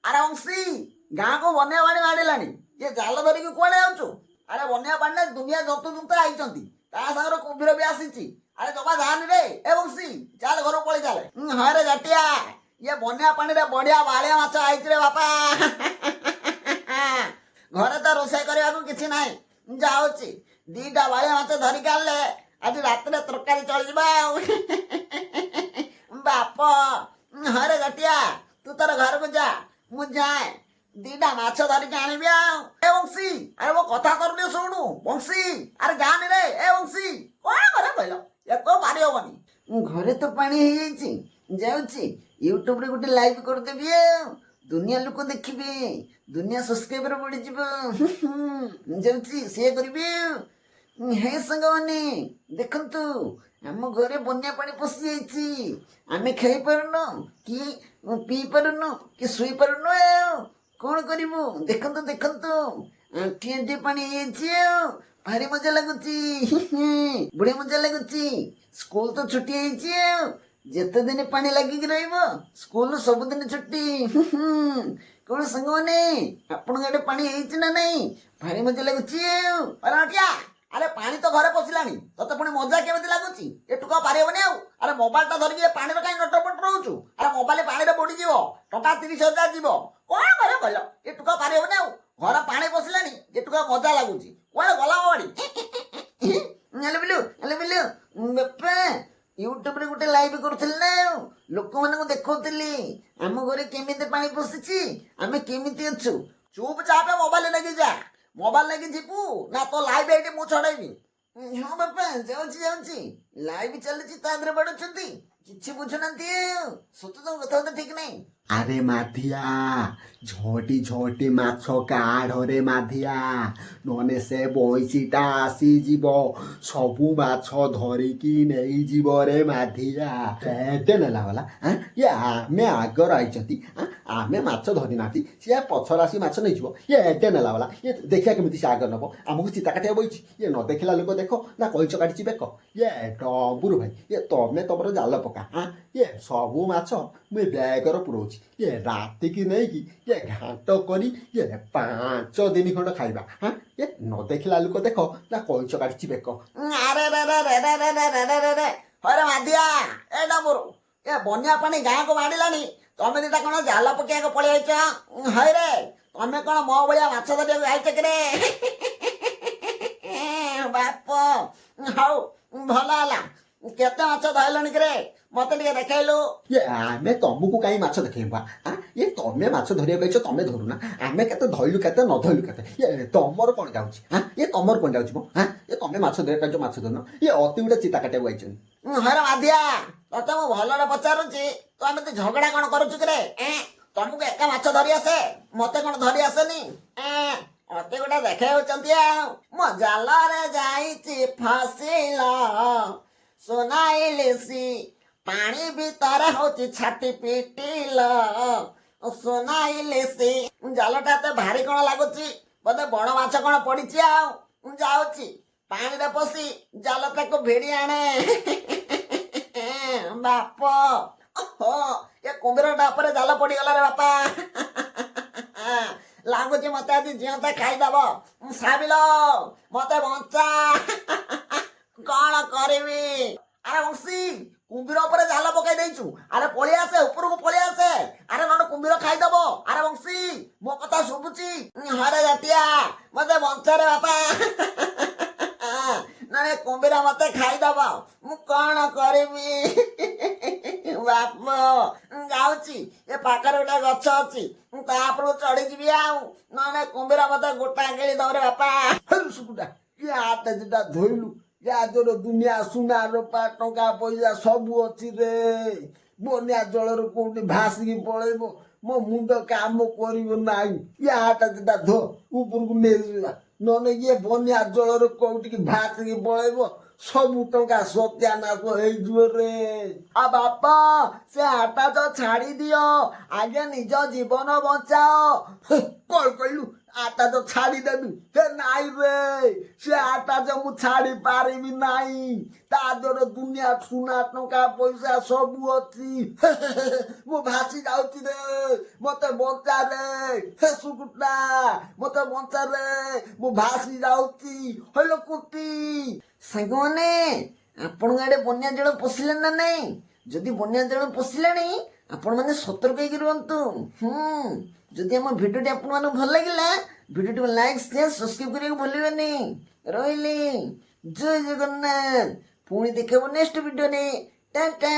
ଆରେ ବଂଶୀ ଗାଁକୁ ବନ୍ୟା ପାଣି ମାଡ଼ିଲାଣି। ଇଏ ଜାଲ ଧରିକି କୁଆଡ଼େ ଯାଉଛୁ? ଆରେ ବନ୍ୟା ପାଣିରେ ଦୁନିଆ ଜନ୍ତୁ ଜୁନ୍ତା ଆଇଛନ୍ତି, ତା ସାଙ୍ଗରେ କୁମ୍ଭୀର ବି ଆସିଛି। ଆରେ ଜମା ଯାଆନି ରେ ଏ ବଂଶୀ, ଚାଲ ଘରକୁ ପଳେଇ ଚାଲେ। ହଁ ରେ ଜାଟିଆ, ଇଏ ବନ୍ୟା ପାଣିରେ ବଢିଆ ବାଳିଆ ମାଛ ଆଇଛି ରେ ବାପା। ଘରେ ତ ରୋଷେଇ କରିବାକୁ କିଛି ନାହିଁ, ଯାଉଛି ଦିଟା ବାଳିଆ ମାଛ ଧରିକି ଆଣିଲେ ଆଜି ରାତିରେ ତରକାରୀ ଚଳିଯିବା ଆଉ। ବାପ, ହରେ ଗଟିଆ ତୁ ତୋର ଘରକୁ ଯା, ମୁଁ ଯାଏ ଦିଟା ମାଛ ଧରିକି ଆଣିବି ଆଉ। ଏ ବଂଶୀ, ଆରେ ମୋ କଥା କରୁନି ଶୁଣୁ ବଂଶୀ, ଆରେ ଯାଆନି ରେ ଏ ବଂଶୀ। କଣ କରେ କହିଲ, ଏତ ପାରି ହବନି। ଘରେ ତ ପାଣି ହେଇଯାଇଛି, ଯାଉଛି ୟୁଟ୍ୟୁବରେ ଗୋଟେ ଲାଇଭ୍ କରିଦେବି ଆଉ। ଦୁନିଆ ଲୋକ ଦେଖିବେ, ଦୁନିଆ ସବସ୍କ୍ରାଇବର ବଢିଯିବ। ଯାଉଛି ସିଏ କରିବି ଆଉ। ହେ ସାଙ୍ଗମାନେ ଦେଖନ୍ତୁ, ଆମ ଘରେ ବନ୍ୟା ପାଣି ପଶି ଯାଇଛି। ଆମେ ଖାଇପାରୁନୁ କି ପିଇ ପାରୁନୁ କି ଶୋଇ ପାରୁନୁ ଆଉ। କଣ କରିବୁ? ଦେଖନ୍ତୁ ଦେଖନ୍ତୁ, ଆଣ୍ଠି ଆଣ୍ଠି ପାଣି ହେଇଯାଇଛି ଆଉ। ଭାରି ମଜା ଲାଗୁଛି, ବଢିଆ ମଜା ଲାଗୁଛି। ସ୍କୁଲ ତ ଛୁଟି ହେଇଛି ଆଉ। ଯେତେ ଦିନ ପାଣି ଲାଗିକି ରହିବ, ସ୍କୁଲ ସବୁଦିନ ଛୁଟି। କଣ ସାଙ୍ଗମାନେ ଆପଣଙ୍କ ଆଡେ ପାଣି ହେଇଛି ନା ନାଇଁ? ଭାରି ମଜା ଲାଗୁଛି ଆଉ। ଆରେ ଅଟିଆ, ଆରେ ପାଣି ତ ଘରେ ପଶିଲାଣି, ତତେ ପୁଣି ମଜା କେମିତି ଲାଗୁଛି? ଏଠୁ କଣ ପାରିବନି ଆଉ। ଆରେ ମୋବାଇଲ ଟା ଧରିକି ପାଣିରେ କାହିଁ ନଟପଟ ରହୁଛୁ? ଆରେ ମୋବାଇଲ ପାଣିରେ ବୁଡିଯିବ, ଟଙ୍କା 30,000 ଯିବ। କଣ କରିବ କହିଲ? ଏଠୁ କଣ ପାରିବନି ଆଉ। ଘର ପାଣି ପଶିଲାଣି, ଏଠୁ କଣ ମଜା ଲାଗୁଛି? କୁଆଡେ ଗଲା ବାଡ଼ି? ବାପା ୟୁଟ୍ୟୁବରେ ଗୋଟେ ଲାଇଭ୍ କରୁଥିଲି ନା ଆଉ। ଲୋକମାନଙ୍କୁ ଦେଖଉଥିଲି ଆମ ଘରେ କେମିତି ପାଣି ପଶିଛି, ଆମେ କେମିତି ଅଛୁ। ଚୁପ ଚାପେ ମୋବାଇଲ ନେଇକି ଯା। ମୋବାଇଲ ନେଇକି ଯିବୁ ନା ତ ଲାଇଭ୍ ଏଇଠି ମୁଁ ଛଡେଇବି। ହଁ ବାପା ଯାଉଛି ଯାଉଛି, ଲାଇଭ୍ ଚାଲିଛି ତା ଦେହରେ ବାଡୁଛନ୍ତି, କିଛି ବୁଝୁନାହାନ୍ତି ଆଉ। ସତ ତ କଥା ଠିକ ନାହିଁ। ଆରେ ମାଧିଆ, ଝଟି ଝଟି ମାଛ କାଢ଼ରେ ମାଧିଆ, ନହେଲେ ସେ ବଇଁଶୀଟା ଆସିଯିବ, ସବୁ ମାଛ ଧରିକି ନେଇଯିବ ରେ ମାଧିଆ। ଏତେ ନେଲା ବାଲା, ଇଏ ଆମେ ଆଗର ଆଇଛନ୍ତି, ଆମେ ମାଛ ଧରିନାହାନ୍ତି, ସିଏ ପଛରେ ଆସି ମାଛ ନେଇଯିବ। ଇଏ ଏତେ ନେଲା ବାଲା, ଇଏ ଦେଖିବା କେମିତି ସେ ଆଗର ନବ। ଆମକୁ ଚିତା କାଟିବା ବଇଛି, ଇଏ ନ ଦେଖିଲା ଲୋକ ଦେଖ ନା କଇଁଚ କାଟିଛି ବେକ। ଇଏ ଡମ୍ବୁରୁ ଭାଇ, ଇଏ ତମେ ତମର ଜାଲ ପକା। ଇଏ ସବୁ ମାଛ ମୁଁ ଏ ବ୍ୟାଗର ପୁରଉଛି। ଇଏ ରାତିକି ନେଇକି ଇଏ ଘାଣ୍ଟ କରି ଇଏ 5 ଦିନ ଖଣ୍ଡ ଖାଇବା। ଇଏ ନ ଦେଖିଲା ଲୋକ ଦେଖ ନା କଇଁଚ କାଟିଛି ବେକ। ଆରେ ହରେ ମାଧିଆ, ଏଇଟା ମୋର ଏ ବନ୍ୟା ପାଣି ଗାଁକୁ ମାଡ଼ିଲାଣି, ତମେ ଦିଟା କଣ ଜାଲ ପକେଇବାକୁ ପଳେଇ ଆଇଛ? ହଇରେ ତମେ କଣ ମୋ ଭଳିଆ ମାଛ ଧରିବାକୁ ଆଇଛ କିରେ? ବାପ, ହଉ ଭଲ ହେଲା। କେତେ ମାଛ ଧରିଲଣି କିରେ, ମତେ ଟିକେ ଦେଖେଇଲୁ। ଇଏ ଆମେ ତମକୁ କାହିଁ ମାଛ ଦେଖେଇବା? ଇଏ ତମେ ମାଛ ଧରିବାକୁ ଆଇଛ, ତମେ ଧରୁନା। ଆମେ କେତେ ଧଇଲୁ କେତେ ନ ଧଇଲୁ କେତେ, ଇଏ ତମର କଣ ଯାଉଛି? ଇଏ ତମର କଣ ଯାଉଛି ମ? ଇଏ ତମେ ମାଛ ଧରିବାକୁ ଆଇଛ, ମାଛ ଧରୁନ। ଇଏ ଅତି ଗୋଟେ ଚିତା କାଟିବାକୁ ଆଇଛନ୍ତି। ହରେ ମାଧିଆ, ତତେ ମୁଁ ଭଲରେ ପଚାରୁଛି, ତୁ ଏମିତି ଝଗଡା କଣ କରୁଛୁ କିରେ? ତମକୁ ଏକା ମାଛ ଧରି ଆସେ, ମତେ କଣ ଧରି ଆସେନି? ମତେ ଗୋଟେ ଦେଖେଉଛନ୍ତି ଆଉ। ମୋ ଜାଲରେ ଯାଇଛି ଫସିଲ, ସୁନାଇଲିସି ପାଣି ଭିତରେ ହଉଛି ଛାଟି ପିଟିଲ, ସୁନାଇଲିସି। ଜାଲଟା ଏତେ ଭାରି କଣ ଲାଗୁଛି? ବୋଧେ ବଣ ମାଛ କଣ ପଡିଛି ଆଉ। ମୁଁ ଯାଉଛି ପାଣିରେ ପଶି ଜାଲଟାକୁ ଭିଡି ଆଣେ। ବାପ, ଏ କୁମ୍ଭୀରଟା ଉପରେ ଜାଲ ପଡିଗଲା ରେ ବାପା। ଲାଗୁଛି ମତେ ଆଜି ଜିଅନ୍ତା ଖାଇଦବ। ସାବିଲ ମତେ ବଞ୍ଚା। କଣ କରିବି? ଆରେ ବଂଶୀ, କୁମ୍ଭୀର ଉପରେ ଜାଲ ପକେଇ ଦେଇଛୁ। ଆରେ ପଳେଇ ଆସେ, ଉପରକୁ ପଳେଇ ଆସେ। ଆରେ ନହେଲେ କୁମ୍ଭୀର ଖାଇଦବ। ଆରେ ବଂଶୀ, ମୋ କଥା ଶୁଭୁଛି? ହରେ ଜାତିଆ, ମତେ ବଞ୍ଚାରେ ବାପା। ନାଇଁ କୁମ୍ଭୀର ମତେ ଖାଇଦବ, ମୁଁ କଣ କରିବି? ବାପ, ଯାଉଛି ଏ ପାଖରେ ଗୋଟେ ଗଛ ଅଛି, ମୁଁ ତା ଉପରକୁ ଚଢିଯିବି ଆଉ। ନହେଲେ କୁମ୍ଭୀର ମତେ ଗୋଟା ଗିଳି ଦବରେ ବାପା। ଇଏ ହାତ ଯେଟା ଧୋଇଲୁ, ୟାଦର ଦୁନିଆ ସୁନା ରୂପା ଟଙ୍କା ପଇସା ସବୁ ଅଛି ରେ। ବନ୍ୟା ଜଳରୁ କୋଉଠି ଭାସିକି ପଳେଇବ, ମୋ ମୁଣ୍ଡ କାମ କରିବ ନାହିଁ। ଇଏ ହାତ ଯେଟା ଧୋ, ଉପରକୁ ନେଇଯିବା, ନହେଲେ ଇଏ ବନ୍ୟା ଜଳରୁ କୋଉଠିକି ଭାସିକି ପଳେଇବ, ସବୁ ଟଙ୍କା ସତ୍ୟାନାଶ ହେଇଯିବ ରେ। ବାପା, ସେ ହାଟ ଛାଡି ଦିଅ, ଆଗେ ନିଜ ଜୀବନ ବଞ୍ଚାଅ। କଣ କହିଲୁ? ଆଟା ତ ଛାଡ଼ିଦେବି ହେ ନାଇଁ ରେ ସେ ଆଟା ଯେ ମୁଁ ଛାଡ଼ି ପାରିବି ନାହିଁ ତା ଦେହରେ ଦୁନିଆ ସୁନା ଟଙ୍କା ପଇସା ସବୁ ଅଛି ମୁଁ ଭାସି ଯାଉଛି ରେ ମତେ ବଞ୍ଚା ରେ ହେ ସୁକୁଟା ମତେ ବଞ୍ଚା ରେ ମୁଁ ଭାସି ଯାଉଛି ହଇଲୋ କୁଟି। ସାଙ୍ଗମାନେ ଆପଣଙ୍କ ଆଡ଼େ ବନ୍ୟା ଜଳ ପଶିଲା ନା ନାଇଁ? ଯଦି ବନ୍ୟା ଜଳ ପଶିଲାଣି ଆପଣମାନେ ସତର୍କ ହେଇକି ରୁହନ୍ତୁ। ଯଦି ଆମ ଭିଡ଼ିଓଟି ଆପଣମାନଙ୍କୁ ଭଲ ଲାଗିଲା ଭିଡ଼ିଓଟିକୁ ଲାଇକ୍ ସେୟାର ସବସ୍କ୍ରାଇବ୍ କରିବାକୁ ଭୁଲିବେନି। ରହିଲି, ଜୟ ଜଗନ୍ନାଥ। ପୁଣି ଦେଖାହବ ନେକ୍ସଟ ଭିଡ଼ିଓରେ। ଟାଟା।